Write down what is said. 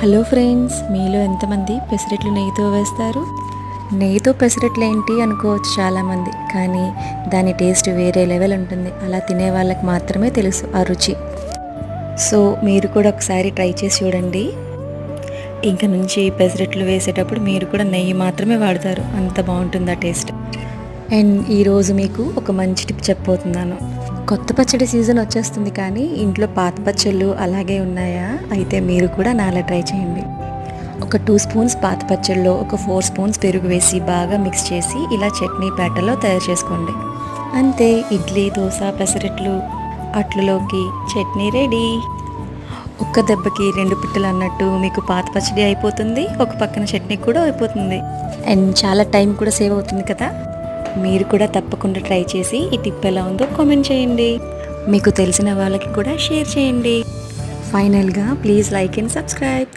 Hello friends, మీలో ఎంతమంది పెసరట్లు నెయ్యితో వేస్తారు? నెయ్యితో పెసరట్లు ఏంటి అనుకోవచ్చు చాలామంది, కానీ దాని టేస్ట్ వేరే లెవెల్ ఉంటుంది. అలా తినే వాళ్ళకి మాత్రమే తెలుసు ఆ రుచి. సో మీరు కూడా ఒకసారి ట్రై చేసి చూడండి. ఇంక నుంచి పెసరట్లు వేసేటప్పుడు మీరు కూడా నెయ్యి మాత్రమే వాడతారు, అంత బాగుంటుంది ఆ టేస్ట్. అండ్ ఈరోజు మీకు ఒక మంచి టిప్ చెప్పబోతున్నాను. కొత్త పచ్చడి సీజన్ వచ్చేస్తుంది, కానీ ఇంట్లో పాత పచ్చళ్ళు అలాగే ఉన్నాయా? అయితే మీరు కూడా నాలా ట్రై చేయండి. ఒక 2 స్పూన్స్ పాత పచ్చళ్ళలో ఒక 4 స్పూన్స్ పెరుగు వేసి బాగా మిక్స్ చేసి ఇలా చట్నీ బ్యాటర్లో తయారు చేసుకోండి. అంతే, ఇడ్లీ, దోశ, పెసరట్లు, అట్లలోకి చట్నీ రెడీ. ఒక్క దెబ్బకి 2 పిట్టలు అన్నట్టు మీకు పాత పచ్చడి అయిపోతుంది, ఒక పక్కన చట్నీ కూడా అయిపోతుంది. అండ్ చాలా టైం కూడా సేవ్ అవుతుంది కదా. మీరు కూడా తప్పకుండా ట్రై చేసి ఈ టిప్ ఎలా ఉందో కామెంట్ చేయండి. మీకు తెలిసిన వాళ్ళకి కూడా షేర్ చేయండి. ఫైనల్గా ప్లీజ్ లైక్ అండ్ సబ్స్క్రైబ్.